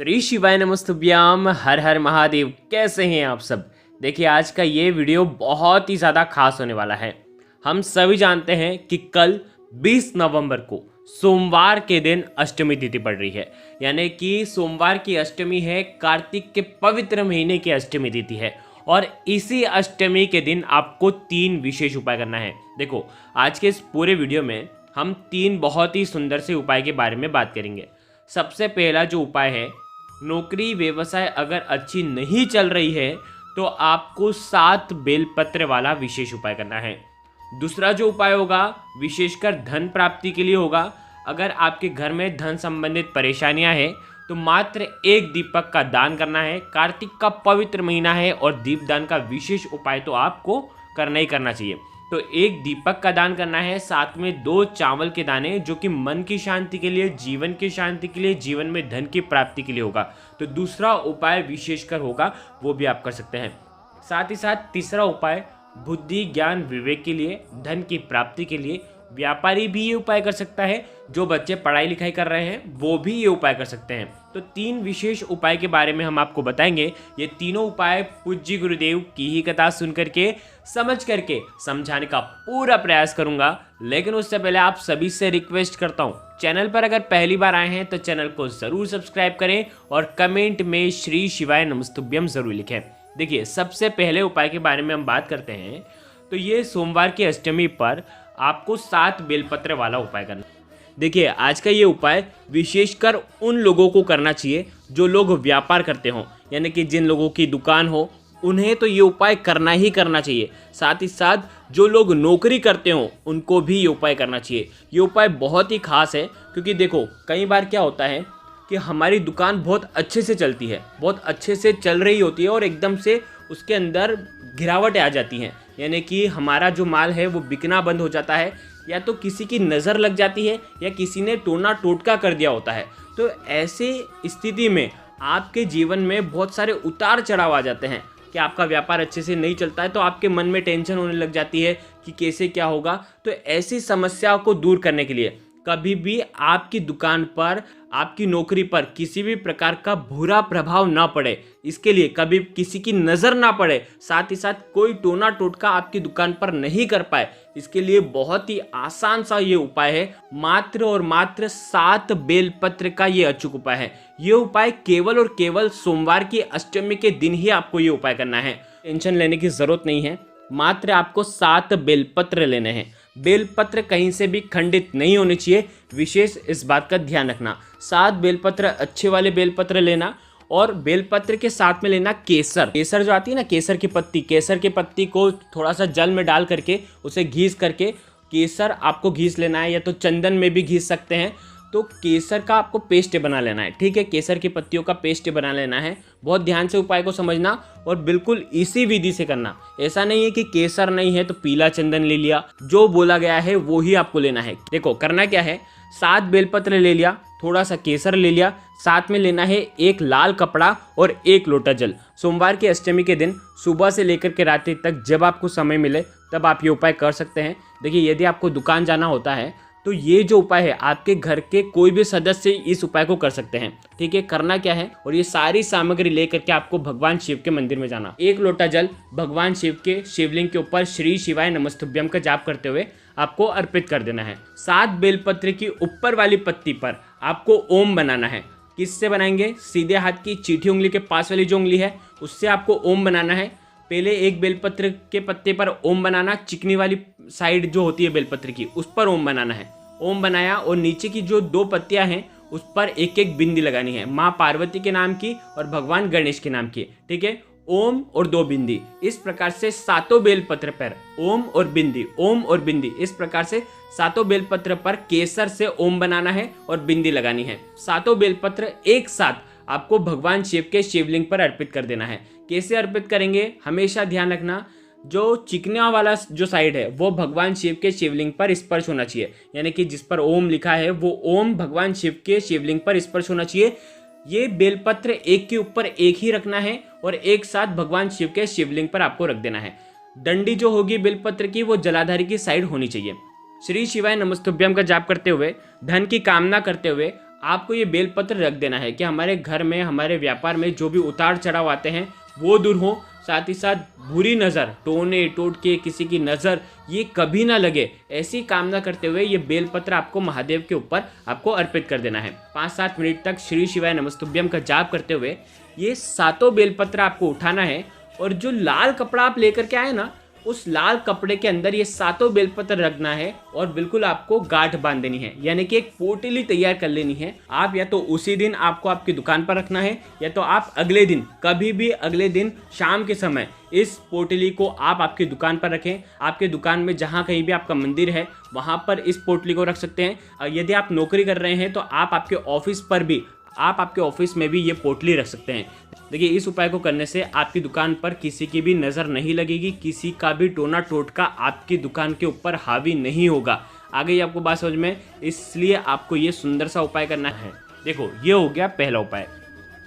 श्री शिवाय नमस्तुभ्याम। हर हर महादेव। कैसे हैं आप सब? देखिए, आज का ये वीडियो बहुत ही ज़्यादा खास होने वाला है। हम सभी जानते हैं कि कल 20 नवंबर को सोमवार के दिन अष्टमी तिथि पड़ रही है, यानी कि सोमवार की अष्टमी है। कार्तिक के पवित्र महीने की अष्टमी तिथि है और इसी अष्टमी के दिन आपको 3 विशेष उपाय करना है। देखो, आज के इस पूरे वीडियो में हम 3 बहुत ही सुंदर से उपाय के बारे में बात करेंगे। सबसे पहला जो उपाय है, नौकरी व्यवसाय अगर अच्छी नहीं चल रही है तो आपको 7 बेलपत्र वाला विशेष उपाय करना है। दूसरा जो उपाय होगा विशेषकर धन प्राप्ति के लिए होगा। अगर आपके घर में धन संबंधित परेशानियां हैं तो मात्र 1 दीपक का दान करना है। कार्तिक का पवित्र महीना है और दीपदान का विशेष उपाय तो आपको करना ही करना चाहिए। तो 1 दीपक का दान करना है, साथ में 2 चावल के दाने, जो कि मन की शांति के लिए, जीवन की शांति के लिए, जीवन में धन की प्राप्ति के लिए होगा। तो दूसरा उपाय विशेषकर होगा, वो भी आप कर सकते हैं। साथ ही साथ तीसरा उपाय बुद्धि ज्ञान विवेक के लिए, धन की प्राप्ति के लिए। व्यापारी भी ये उपाय कर सकता है, जो बच्चे पढ़ाई लिखाई कर रहे हैं वो भी ये उपाय कर सकते हैं। तो 3 विशेष उपाय के बारे में हम आपको बताएंगे। ये तीनों उपाय पूज्य गुरुदेव की ही कथा सुन करके, समझ करके समझाने का पूरा प्रयास करूंगा। लेकिन उससे पहले आप सभी से रिक्वेस्ट करता हूं, चैनल पर अगर पहली बार आए हैं तो चैनल को जरूर सब्सक्राइब करें और कमेंट में श्री शिवाय नमस्तुभ्यम जरूर लिखें। देखिए, सबसे पहले उपाय के बारे में हम बात करते हैं। तो ये सोमवार की अष्टमी पर आपको 7 बेलपत्र वाला उपाय करना। देखिए, आज का ये उपाय विशेषकर उन लोगों को करना चाहिए जो लोग व्यापार करते हों, यानी कि जिन लोगों की दुकान हो उन्हें तो ये उपाय करना ही करना चाहिए। साथ ही साथ जो लोग नौकरी करते हों उनको भी ये उपाय करना चाहिए। ये उपाय बहुत ही खास है, क्योंकि देखो, कई बार क्या होता है कि हमारी दुकान बहुत अच्छे से चलती है, बहुत अच्छे से चल रही होती है और एकदम से उसके अंदर गिरावटें आ जाती हैं, यानी कि हमारा जो माल है वो बिकना बंद हो जाता है, या तो किसी की नज़र लग जाती है या किसी ने टोना टोटका कर दिया होता है। तो ऐसे स्थिति में आपके जीवन में बहुत सारे उतार चढ़ाव आ जाते हैं कि आपका व्यापार अच्छे से नहीं चलता है, तो आपके मन में टेंशन होने लग जाती है कि कैसे क्या होगा। तो ऐसी समस्याओं को दूर करने के लिए कभी भी आपकी दुकान पर, आपकी नौकरी पर किसी भी प्रकार का बुरा प्रभाव ना पड़े, इसके लिए कभी किसी की नज़र ना पड़े, साथ ही साथ कोई टोना टोटका आपकी दुकान पर नहीं कर पाए, इसके लिए बहुत ही आसान सा ये उपाय है। मात्र और मात्र 7 बेलपत्र का ये अचूक उपाय है। ये उपाय केवल और केवल सोमवार की अष्टमी के दिन ही आपको ये उपाय करना है। टेंशन लेने की जरूरत नहीं है, मात्र आपको 7 बेलपत्र लेने हैं। बेलपत्र कहीं से भी खंडित नहीं होने चाहिए, विशेष इस बात का ध्यान रखना। 7 बेलपत्र अच्छे वाले बेलपत्र लेना, और बेलपत्र के साथ में लेना केसर। केसर जो आती है ना, केसर की पत्ती, केसर की पत्ती को थोड़ा सा जल में डाल करके उसे घीस करके, केसर आपको घीस लेना है, या तो चंदन में भी घीस सकते हैं। तो केसर का आपको पेस्ट बना लेना है, ठीक है, केसर की पत्तियों का पेस्ट बना लेना है। बहुत ध्यान से उपाय को समझना और बिल्कुल इसी विधि से करना। ऐसा नहीं है कि केसर नहीं है तो पीला चंदन ले लिया, जो बोला गया है वो ही आपको लेना है। देखो, करना क्या है, 7 बेलपत्र ले लिया, थोड़ा सा केसर ले लिया, साथ में लेना है 1 लाल कपड़ा और 1 लोटा जल। सोमवार की अष्टमी के दिन सुबह से लेकर के रात्रि तक जब आपको समय मिले तब आप ये उपाय कर सकते हैं। देखिए, यदि आपको दुकान जाना होता है तो ये जो उपाय है आपके घर के कोई भी सदस्य इस उपाय को कर सकते हैं, ठीक है। करना क्या है, और ये सारी सामग्री लेकर के आपको भगवान शिव के मंदिर में जाना। 1 लोटा जल भगवान शिव के शिवलिंग के ऊपर श्री शिवाय नमस्तुभ्यम का जाप करते हुए आपको अर्पित कर देना है। 7 बेलपत्र की ऊपर वाली पत्ती पर आपको ओम बनाना है। किससे बनाएंगे? सीधे हाथ की चीठी उंगली के पास वाली जो उंगली है उससे आपको ओम बनाना है। पहले 1 बेलपत्र के पत्ते पर ओम बनाना, चिकनी वाली साइड जो होती है बेलपत्र की उस पर ओम बनाना है। ओम बनाया और नीचे की जो 2 पत्तियां हैं उस पर 1-1 बिंदी लगानी है, माँ पार्वती के नाम की और भगवान गणेश के नाम की, ठीक है। ओम और 2 बिंदी, इस प्रकार से 7 बेलपत्र पर ओम और बिंदी, ओम और बिंदी, इस प्रकार से 7 बेलपत्र पर केसर से ओम बनाना है और बिंदी लगानी है। 7 बेलपत्र एक साथ आपको भगवान शिव के शिवलिंग पर अर्पित कर देना है। कैसे अर्पित करेंगे, हमेशा ध्यान रखना, जो चिकना वाला जो साइड है वो भगवान शिव के शिवलिंग पर स्पर्श होना चाहिए, यानी कि जिस पर ओम लिखा है वो ओम भगवान शिव के शिवलिंग पर स्पर्श होना चाहिए। ये बेलपत्र एक के ऊपर एक ही रखना है और एक साथ भगवान शिव के शिवलिंग पर आपको रख देना है। डंडी जो होगी बेलपत्र की वो जलाधारी की साइड होनी चाहिए। श्री शिवाय नमस्तुभ्यम का जाप करते हुए, धन की कामना करते हुए आपको ये बेलपत्र रख देना है कि हमारे घर में, हमारे व्यापार में जो भी उतार चढ़ाव आते हैं वो दूर हो, साथ ही साथ बुरी नज़र, टोने टोटके, किसी की नज़र ये कभी ना लगे, ऐसी कामना करते हुए ये बेलपत्र आपको महादेव के ऊपर आपको अर्पित कर देना है। 5-7 मिनट तक श्री शिवाय नमस्तुभ्यम का जाप करते हुए ये 7 बेलपत्र आपको उठाना है और जो लाल कपड़ा आप लेकर के आए ना, उस लाल कपड़े के अंदर ये 7 बेलपत्र रखना है और बिल्कुल आपको गांठ बांध देनी है, यानी कि एक पोटली तैयार कर लेनी है। आप या तो उसी दिन आपको आपकी दुकान पर रखना है या तो आप अगले दिन, कभी भी अगले दिन शाम के समय इस पोटली को आप आपकी दुकान पर रखें। आपके दुकान में जहाँ कहीं भी आपका मंदिर है वहाँ पर इस पोटली को रख सकते हैं। यदि आप नौकरी कर रहे हैं तो आप आपके ऑफिस पर भी, आप आपके ऑफिस में भी ये पोटली रख सकते हैं। देखिए, इस उपाय को करने से आपकी दुकान पर किसी की भी नज़र नहीं लगेगी, किसी का भी टोना टोटका आपकी दुकान के ऊपर हावी नहीं होगा। आ गई आपको बात समझ में? इसलिए आपको ये सुंदर सा उपाय करना है। देखो, ये हो गया पहला उपाय।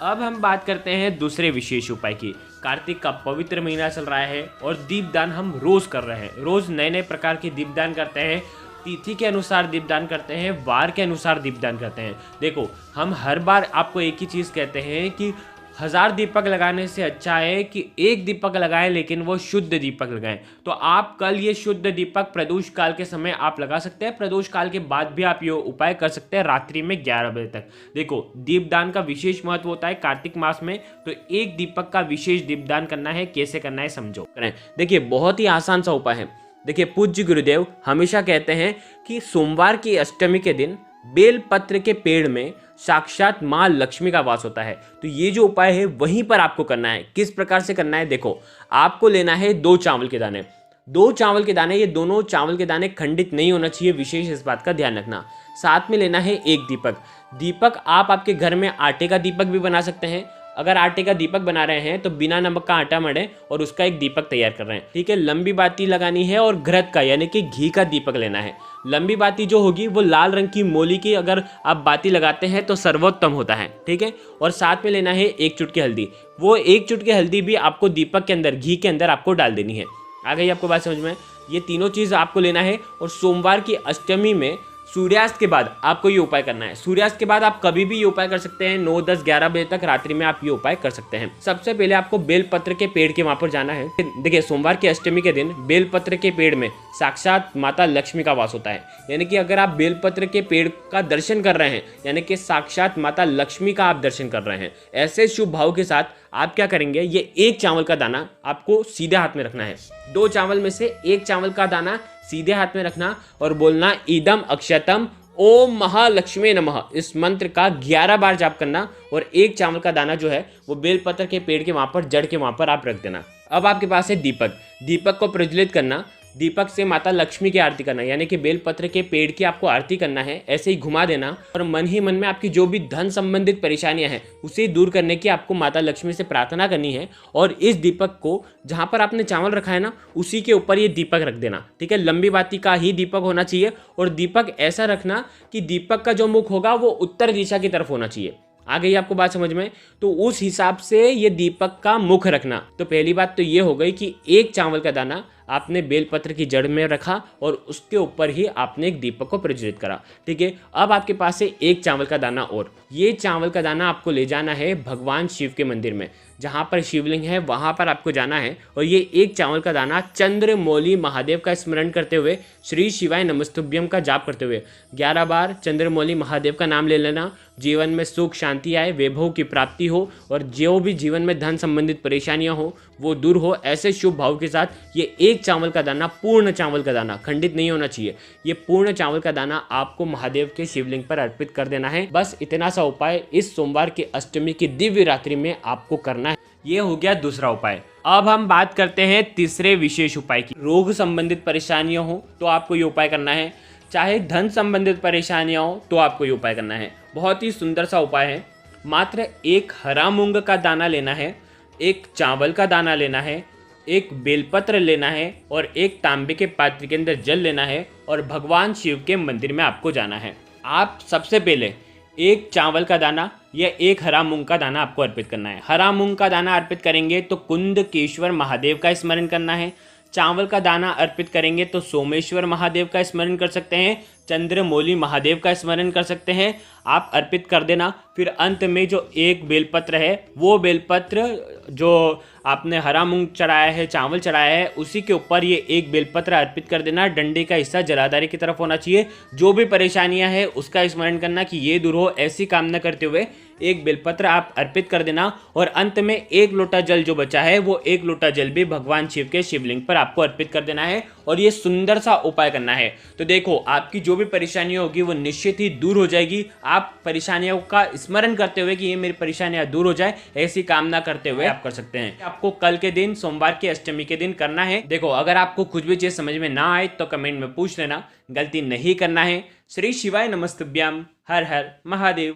अब हम बात करते हैं दूसरे विशेष उपाय की। कार्तिक का पवित्र महीना चल रहा है और दीपदान हम रोज़ कर रहे हैं। रोज़ नए नए प्रकार के दीपदान करते हैं, तिथि के अनुसार दीपदान करते हैं, वार के अनुसार दीपदान करते हैं। देखो, हम हर बार आपको एक ही चीज़ कहते हैं कि 1000 दीपक लगाने से अच्छा है कि एक दीपक लगाएं, लेकिन वो शुद्ध दीपक लगाएं। तो आप कल ये शुद्ध दीपक प्रदोष काल के समय आप लगा सकते हैं। प्रदोष काल के बाद भी आप ये उपाय कर सकते हैं रात्रि में 11 बजे तक। देखो, दीपदान का विशेष महत्व होता है कार्तिक मास में, तो एक दीपक का विशेष दीपदान करना है। कैसे करना है समझो, करें। देखिए, बहुत ही आसान सा उपाय है। देखिए, पूज्य गुरुदेव हमेशा कहते हैं कि सोमवार की अष्टमी के दिन बेलपत्र के पेड़ में साक्षात माँ लक्ष्मी का वास होता है। तो ये जो उपाय है वहीं पर आपको करना है। किस प्रकार से करना है? देखो, आपको लेना है 2 चावल के दाने। 2 चावल के दाने, ये दोनों चावल के दाने खंडित नहीं होना चाहिए, विशेष इस बात का ध्यान रखना। साथ में लेना है 1 दीपक। दीपक आप आपके घर में आटे का दीपक भी बना सकते हैं। अगर आटे का दीपक बना रहे हैं तो बिना नमक का आटा मढ़ें और उसका एक दीपक तैयार कर रहे हैं, ठीक है। लंबी बाती लगानी है और घृत का, यानी कि घी का दीपक लेना है। लंबी बाती जो होगी वो लाल रंग की मोली की अगर आप बाती लगाते हैं तो सर्वोत्तम होता है, ठीक है। और साथ में लेना है 1 चुटकी हल्दी। वो 1 चुटकी हल्दी भी आपको दीपक के अंदर, घी के अंदर आपको डाल देनी है। आ गई आपको बात समझ में? ये तीनों चीज़ आपको लेना है और सोमवार की अष्टमी में सूर्यास्त के बाद आपको ये उपाय करना है। सूर्यास्त के बाद आप कभी भी ये उपाय कर सकते हैं। 9, 10, 11 बजे तक रात्रि में आप ये उपाय कर सकते हैं। सबसे पहले आपको बेलपत्र के पेड़ के वहां पर जाना है। देखिए, सोमवार की अष्टमी के दिन बेलपत्र के पेड़ में साक्षात माता लक्ष्मी का वास होता है। यानी कि अगर आप बेलपत्र के पेड़ का दर्शन कर रहे हैं, यानी कि साक्षात माता लक्ष्मी का आप दर्शन कर रहे हैं। ऐसे शुभ भाव के साथ आप क्या करेंगे, ये 1 चावल का दाना आपको सीधे हाथ में रखना है। 2 चावल में से 1 चावल का दाना सीधे हाथ में रखना और बोलना इदम अक्षतम ओम महालक्ष्मी नमः। इस मंत्र का 11 बार जाप करना और 1 चावल का दाना जो है वो बेलपत्र के पेड़ के वहां पर, जड़ के वहां पर आप रख देना। अब आपके पास है दीपक। दीपक को प्रज्वलित करना, दीपक से माता लक्ष्मी की आरती करना, यानी कि बेलपत्र के पेड़ की आपको आरती करना है। ऐसे ही घुमा देना और मन ही मन में आपकी जो भी धन संबंधित परेशानियां हैं उसे दूर करने की आपको माता लक्ष्मी से प्रार्थना करनी है। और इस दीपक को जहां पर आपने चावल रखा है ना, उसी के ऊपर ये दीपक रख देना, ठीक है। लंबी बाती का ही दीपक होना चाहिए और दीपक ऐसा रखना कि दीपक का जो मुख होगा वो उत्तर दिशा की तरफ होना चाहिए। आ गई आपको बात समझ में? तो उस हिसाब से ये दीपक का मुख रखना। तो पहली बात तो ये हो गई कि 1 चावल का दाना आपने बेलपत्र की जड़ में रखा और उसके ऊपर ही आपने एक दीपक को प्रज्वलित करा, ठीक है। अब आपके पास है 1 चावल का दाना और ये चावल का दाना आपको ले जाना है भगवान शिव के मंदिर में, जहाँ पर शिवलिंग है वहाँ पर आपको जाना है। और ये 1 चावल का दाना चंद्रमौली महादेव का स्मरण करते हुए, श्री शिवाय नमस्तुभ्यम का जाप करते हुए 11 बार चंद्रमौली महादेव का नाम ले लेना। जीवन में सुख शांति आए, वैभव की प्राप्ति हो और जो भी जीवन में धन संबंधित परेशानियां हो वो दूर हो। ऐसे शुभ भाव के साथ ये 1 चावल का दाना, पूर्ण चावल का दाना, खंडित नहीं होना चाहिए, ये पूर्ण चावल का दाना आपको महादेव के शिवलिंग पर अर्पित कर देना है। बस इतना सा उपाय इस सोमवार की अष्टमी की दिव्य रात्रि में आपको करना है। ये हो गया दूसरा उपाय। अब हम बात करते हैं तीसरे विशेष उपाय की। रोग संबंधित परेशानियां हो तो आपको ये उपाय करना है, चाहे धन संबंधित परेशानियां हो तो आपको ये उपाय करना है। बहुत ही सुंदर सा उपाय है। मात्र 1 हरा मूंग का दाना लेना है, 1 चावल का दाना लेना है, 1 बेलपत्र लेना है और 1 तांबे के पात्र के अंदर जल लेना है और भगवान शिव के मंदिर में आपको जाना है। आप सबसे पहले 1 चावल का दाना या 1 हरा मूंग का दाना आपको अर्पित करना है। हरा मूंग का दाना अर्पित करेंगे तो कुंदकेश्वर महादेव का स्मरण करना है। चावल का दाना अर्पित करेंगे तो सोमेश्वर महादेव का स्मरण कर सकते हैं, चंद्रमौली महादेव का स्मरण कर सकते हैं, आप अर्पित कर देना। फिर अंत में जो एक बेलपत्र है, वो बेलपत्र जो आपने हरा मूंग चढ़ाया है, चावल चढ़ाया है, उसी के ऊपर ये एक बेलपत्र अर्पित कर देना। डंडे का हिस्सा जलाधारी की तरफ होना चाहिए। जो भी परेशानियां हैं उसका स्मरण करना कि ये दूर हो, ऐसी कामना करते हुए एक बेलपत्र आप अर्पित कर देना। और अंत में एक लोटा जल जो बचा है, वो एक लोटा जल भी भगवान शिव के शिवलिंग पर आपको अर्पित कर देना है और ये सुंदर सा उपाय करना है। तो देखो, आपकी जो भी परेशानियां होगी वो निश्चित ही दूर हो जाएगी। आप परेशानियों का स्मरण करते हुए कि ये मेरी परेशानियां दूर हो जाए, ऐसी कामना करते हुए आप कर सकते हैं। आपको कल के दिन, सोमवार की अष्टमी के दिन करना है। देखो, अगर आपको कुछ भी चीज समझ में ना आए तो कमेंट में पूछ लेना, गलती नहीं करना है। श्री शिवाय नमस्तुभ्याम। हर हर महादेव।